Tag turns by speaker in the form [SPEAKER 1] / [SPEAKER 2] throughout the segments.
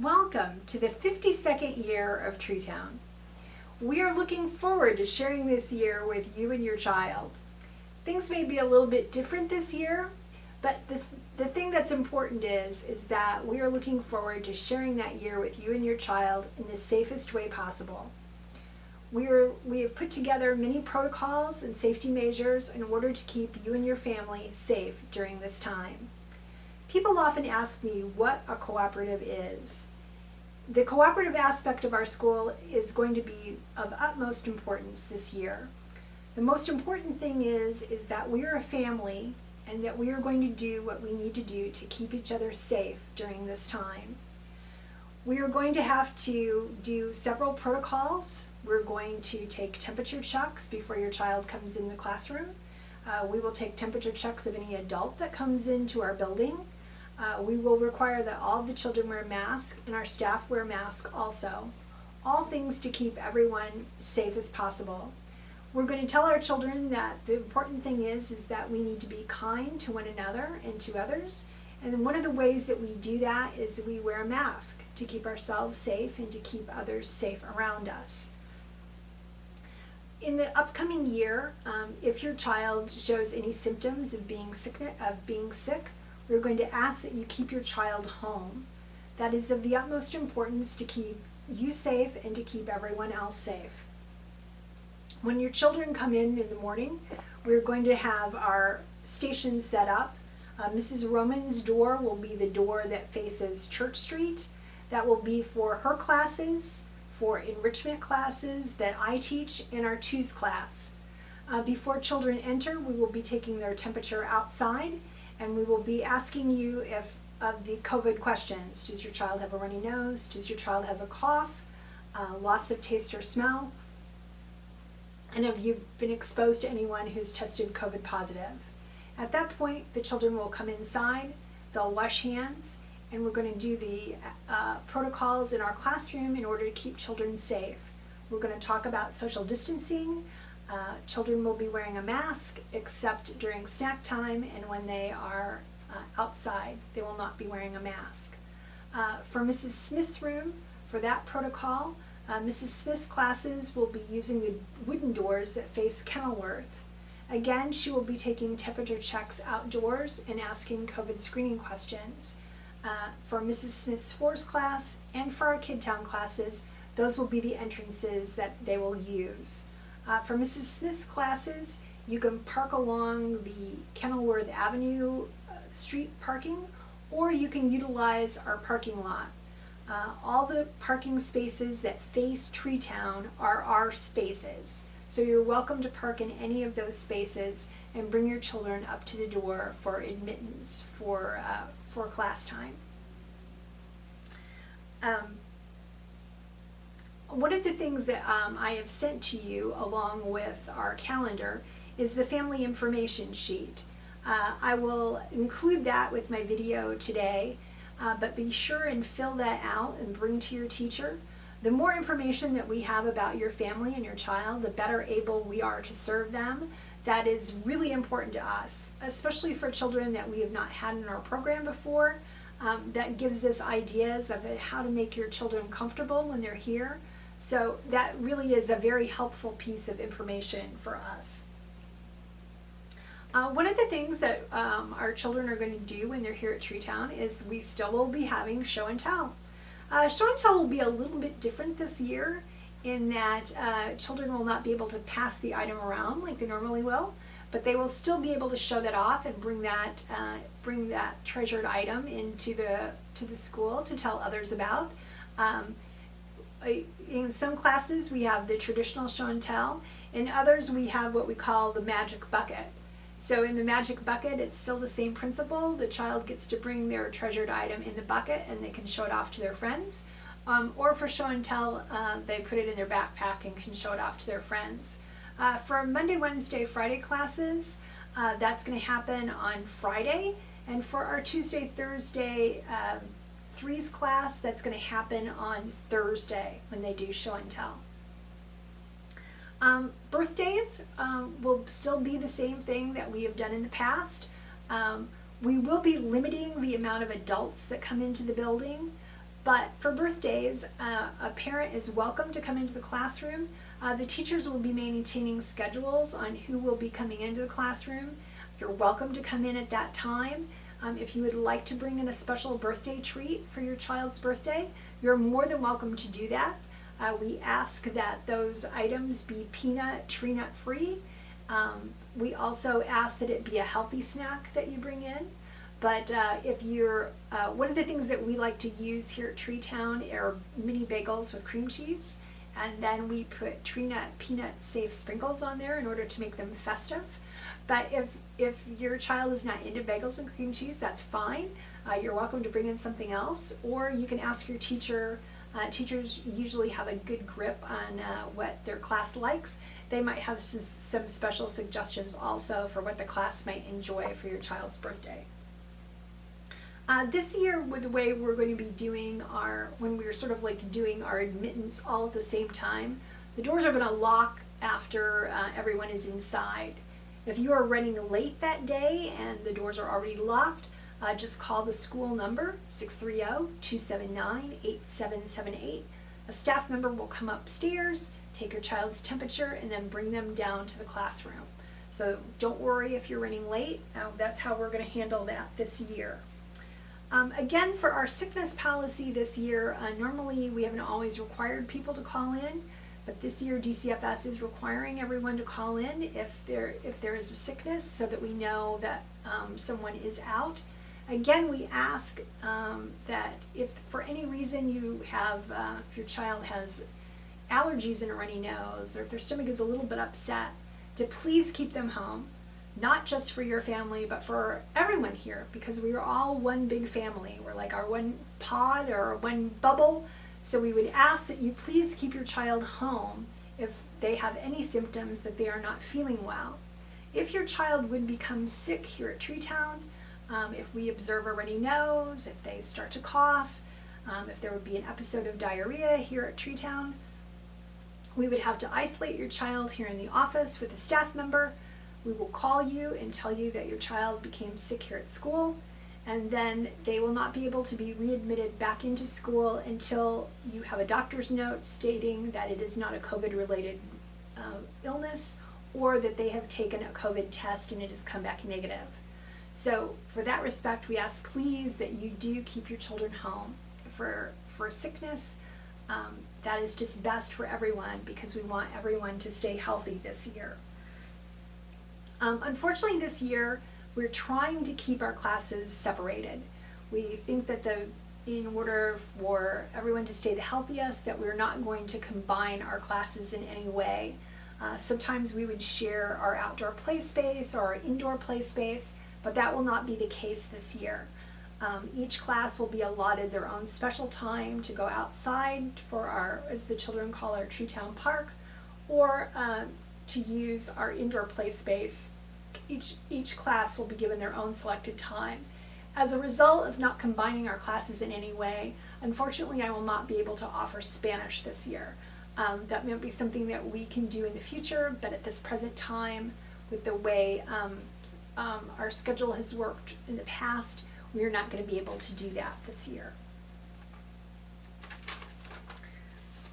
[SPEAKER 1] Welcome to the 52nd year of Treetown. We are looking forward to sharing this year with you and your child. Things may be a little bit different this year, but the thing that's important is that we are looking forward to sharing that year with you and your child in the safest way possible. We have put together many protocols and safety measures in order to keep you and your family safe during this time. People often ask me what a cooperative is. The cooperative aspect of our school is going to be of utmost importance this year. The most important thing is that we are a family and that we are going to do what we need to do to keep each other safe during this time. We are going to have to do several protocols. We're going to take temperature checks before your child comes in the classroom. We will take temperature checks of any adult that comes into our building. We will require that all of the children wear masks and our staff wear masks also. All things to keep everyone safe as possible. We're going to tell our children that the important thing is that we need to be kind to one another and to others. And one of the ways that we do that is we wear a mask to keep ourselves safe and to keep others safe around us. In the upcoming year, if your child shows any symptoms of being sick, we're going to ask that you keep your child home. That is of the utmost importance to keep you safe and to keep everyone else safe. When your children come in the morning, we're going to have our station set up. Mrs. Roman's door will be the door that faces Church Street. That will be for her classes, for enrichment classes that I teach, in our twos class. Before children enter, we will be taking their temperature outside, and we will be asking you of the COVID questions. Does your child have a runny nose? Does your child have a cough? Loss of taste or smell? And have you been exposed to anyone who's tested COVID positive? At that point, the children will come inside, they'll wash hands, and we're going to do the protocols in our classroom in order to keep children safe. We're going to talk about social distancing. Children will be wearing a mask except during snack time, and when they are outside, they will not be wearing a mask. For Mrs. Smith's room, for that protocol, Mrs. Smith's classes will be using the wooden doors that face Kenilworth. Again, she will be taking temperature checks outdoors and asking COVID screening questions. For Mrs. Smith's Fours class and for our Kidtown classes, those will be the entrances that they will use. For Mrs. Smith's classes, you can park along the Kenilworth Avenue street parking, or you can utilize our parking lot. All the parking spaces that face Treetown are our spaces. So you're welcome to park in any of those spaces and bring your children up to the door for admittance for class time. One of the things that I have sent to you along with our calendar is the family information sheet. I will include that with my video today, but be sure and fill that out and bring to your teacher. The more information that we have about your family and your child, the better able we are to serve them. That is really important to us, especially for children that we have not had in our program before. That gives us ideas of how to make your children comfortable when they're here. So that really is a very helpful piece of information for us. One of the things that our children are going to do when they're here at Treetown is we still will be having show and tell. Show and tell will be a little bit different this year in that children will not be able to pass the item around like they normally will, but they will still be able to show that off and bring that treasured item into the school to tell others about. In some classes we have the traditional show and tell. In others we have what we call the magic bucket. So in the magic bucket, it's still the same principle. The child gets to bring their treasured item in the bucket and they can show it off to their friends. Or for show and tell, they put it in their backpack and can show it off to their friends. For Monday, Wednesday, Friday classes, that's going to happen on Friday. And for our Tuesday, Thursday, threes class, that's going to happen on Thursday when they do show and tell. Birthdays will still be the same thing that we have done in the past. We will be limiting the amount of adults that come into the building. But for birthdays, a parent is welcome to come into the classroom. The teachers will be maintaining schedules on who will be coming into the classroom. You're welcome to come in at that time. If you would like to bring in a special birthday treat for your child's birthday, you're more than welcome to do that. We ask that those items be peanut, tree nut free. We also ask that it be a healthy snack that you bring in. But if you're, one of the things that we like to use here at Treetown are mini bagels with cream cheese. And then we put tree nut peanut safe sprinkles on there in order to make them festive. But if your child is not into bagels and cream cheese, that's fine. You're welcome to bring in something else, or you can ask your teacher. Teachers usually have a good grip on what their class likes. They might have some special suggestions also for what the class might enjoy for your child's birthday. This year, with the way we're going to be doing when we're sort of like doing our admittance all at the same time, the doors are going to lock after everyone is inside. If you are running late that day and the doors are already locked, just call the school number, 630-279-8778. A staff member will come upstairs, take your child's temperature, and then bring them down to the classroom. So don't worry if you're running late. That's how we're going to handle that this year. Again, for our sickness policy this year, normally we haven't always required people to call in, but this year DCFS is requiring everyone to call in if there is a sickness, so that we know that someone is out. Again, we ask that if for any reason you have, if your child has allergies and a runny nose, or if their stomach is a little bit upset, to please keep them home. Not just for your family, but for everyone here, because we are all one big family. We're like our one pod or one bubble. So we would ask that you please keep your child home if they have any symptoms that they are not feeling well. If your child would become sick here at Treetown, if we observe a runny nose, if they start to cough, if there would be an episode of diarrhea here at Treetown, we would have to isolate your child here in the office with a staff member. We will call you and tell you that your child became sick here at school, and then they will not be able to be readmitted back into school until you have a doctor's note stating that it is not a COVID-related illness, or that they have taken a COVID test and it has come back negative. So for that respect, we ask please that you do keep your children home. For sickness, that is just best for everyone, because we want everyone to stay healthy this year. Unfortunately, this year, we're trying to keep our classes separated. We think that in order for everyone to stay the healthiest, that we're not going to combine our classes in any way. Sometimes we would share our outdoor play space or our indoor play space, but that will not be the case this year. Each class will be allotted their own special time to go outside for our, as the children call our Treetown Park, or to use our indoor play space. Each class will be given their own selected time. As a result of not combining our classes in any way, unfortunately I will not be able to offer Spanish this year. That may be something that we can do in the future, but at this present time, with the way our schedule has worked in the past, we are not going to be able to do that this year.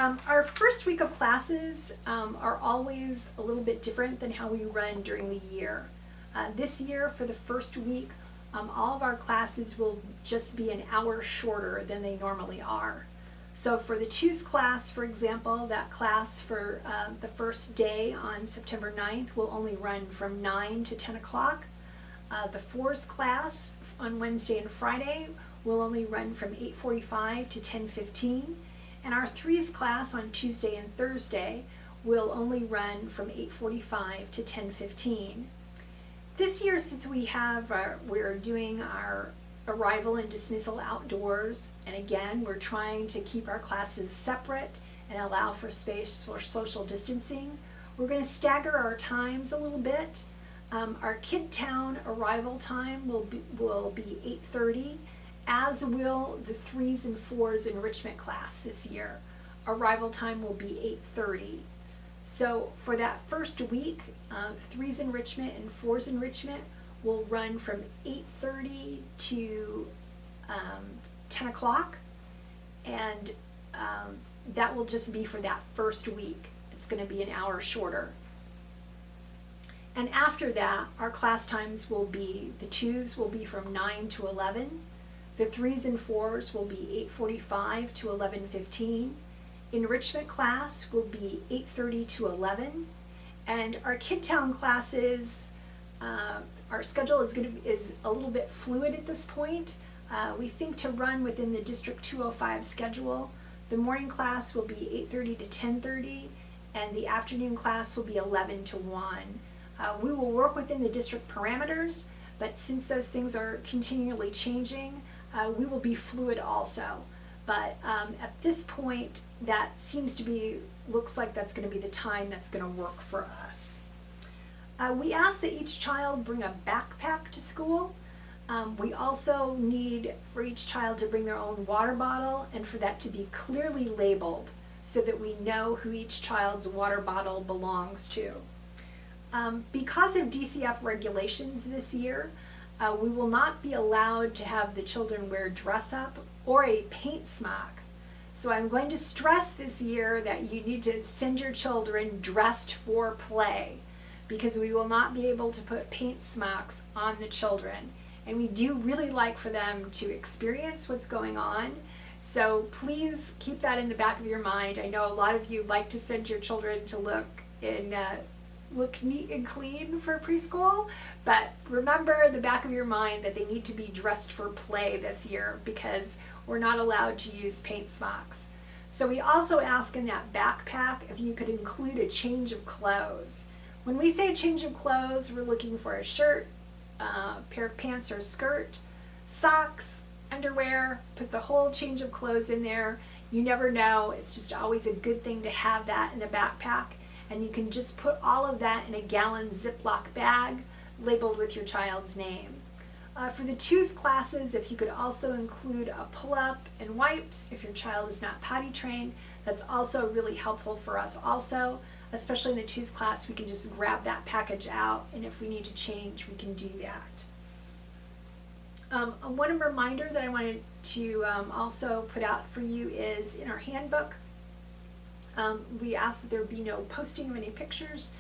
[SPEAKER 1] Our first week of classes are always a little bit different than how we run during the year. This year, for the first week, all of our classes will just be an hour shorter than they normally are. So for the twos class, for example, that class for the first day on September 9th will only run from 9 to 10 o'clock. The fours class on Wednesday and Friday will only run from 8:45 to 10:15. And our threes class on Tuesday and Thursday will only run from 8:45 to 10:15. This year, since we're doing our arrival and dismissal outdoors, and again, we're trying to keep our classes separate and allow for space for social distancing, we're going to stagger our times a little bit. Our Kid Town arrival time will be 8:30. As will the threes and fours enrichment class this year. Arrival time will be 8:30. So for that first week, threes enrichment and fours enrichment will run from 8:30 to 10 o'clock. and that will just be for that first week. It's going to be an hour shorter. And after that, our class times will be, the 2s will be from 9 to 11. The 3s and 4s will be 8:45 to 11:15. Enrichment class will be 8:30 to 11. And our Kid Town classes, our schedule is a little bit fluid at this point. We think to run within the District 205 schedule. The morning class will be 8:30 to 10:30, and the afternoon class will be 11 to 1. We will work within the district parameters, but since those things are continually changing, we will be fluid also. But at this point, that seems to be, looks like that's going to be the time that's going to work for us. We ask that each child bring a backpack to school. We also need for each child to bring their own water bottle and for that to be clearly labeled so that we know who each child's water bottle belongs to. Because of DCF regulations this year, we will not be allowed to have the children wear dress up or a paint smock. So I'm going to stress this year that you need to send your children dressed for play, because we will not be able to put paint smocks on the children. And we do really like for them to experience what's going on. So please keep that in the back of your mind. I know a lot of you like to send your children to look neat and clean for preschool, but remember in the back of your mind that they need to be dressed for play this year because we're not allowed to use paint smocks. So we also ask in that backpack if you could include a change of clothes. When we say change of clothes, we're looking for a shirt, pair of pants or skirt, socks, underwear, put the whole change of clothes in there. You never know, it's just always a good thing to have that in a backpack. And you can just put all of that in a gallon Ziploc bag labeled with your child's name. For the 2s classes, if you could also include a pull-up and wipes if your child is not potty trained, that's also really helpful for us also. Especially in the 2s class, we can just grab that package out, and if we need to change, we can do that. One reminder that I wanted to also put out for you is in our handbook, we ask that there be no posting of any pictures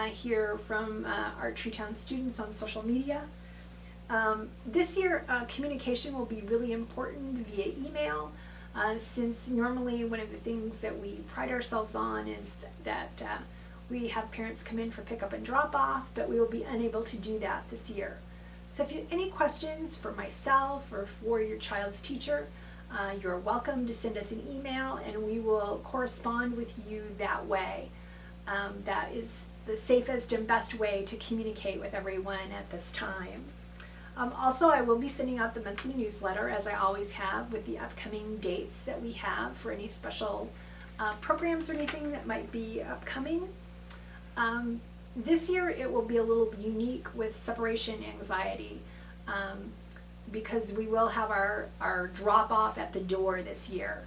[SPEAKER 1] here from our Treetown students on social media. This year, communication will be really important via email, since normally one of the things that we pride ourselves on is that we have parents come in for pickup and drop off, but we will be unable to do that this year. So if you have any questions for myself or for your child's teacher, you're welcome to send us an email and we will correspond with you that way. That is the safest and best way to communicate with everyone at this time. Also, I will be sending out the monthly newsletter, as I always have, with the upcoming dates that we have for any special programs or anything that might be upcoming. This year it will be a little unique with separation anxiety, because we will have our drop-off at the door this year.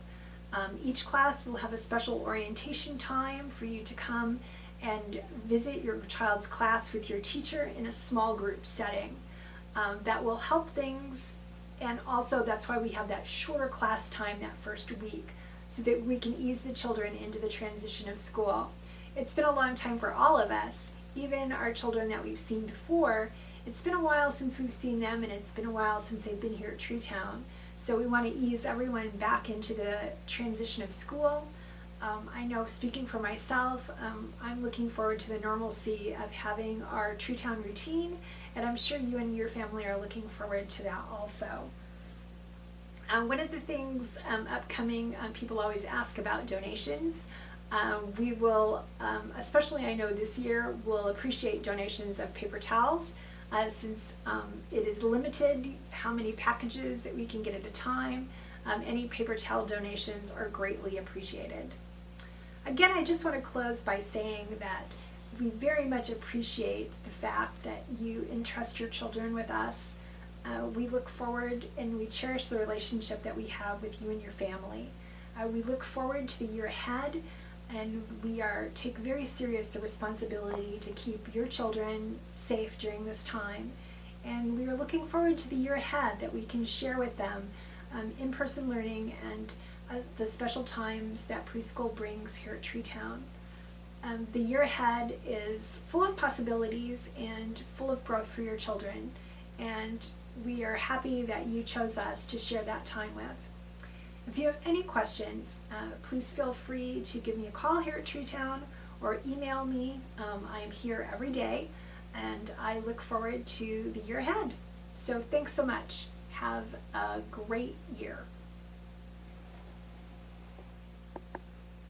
[SPEAKER 1] Each class will have a special orientation time for you to come and visit your child's class with your teacher in a small group setting. That will help things, and also that's why we have that shorter class time that first week, so that we can ease the children into the transition of school. It's been a long time for all of us, even our children that we've seen before. It's been a while since we've seen them, and it's been a while since they've been here at Treetown. So we want to ease everyone back into the transition of school. I know, speaking for myself, I'm looking forward to the normalcy of having our Treetown routine, and I'm sure you and your family are looking forward to that also. One of the things upcoming, people always ask about donations. We will, especially I know this year, will appreciate donations of paper towels. Since it is limited how many packages that we can get at a time, any paper towel donations are greatly appreciated. Again, I just want to close by saying that we very much appreciate the fact that you entrust your children with us. We look forward and we cherish the relationship that we have with you and your family. We look forward to the year ahead, and we take very serious the responsibility to keep your children safe during this time. And we are looking forward to the year ahead that we can share with them in-person learning and the special times that preschool brings here at Treetown. The year ahead is full of possibilities and full of growth for your children, and we are happy that you chose us to share that time with. If you have any questions, please feel free to give me a call here at Treetown or email me. I am here every day, and I look forward to the year ahead. So thanks so much. Have a great year.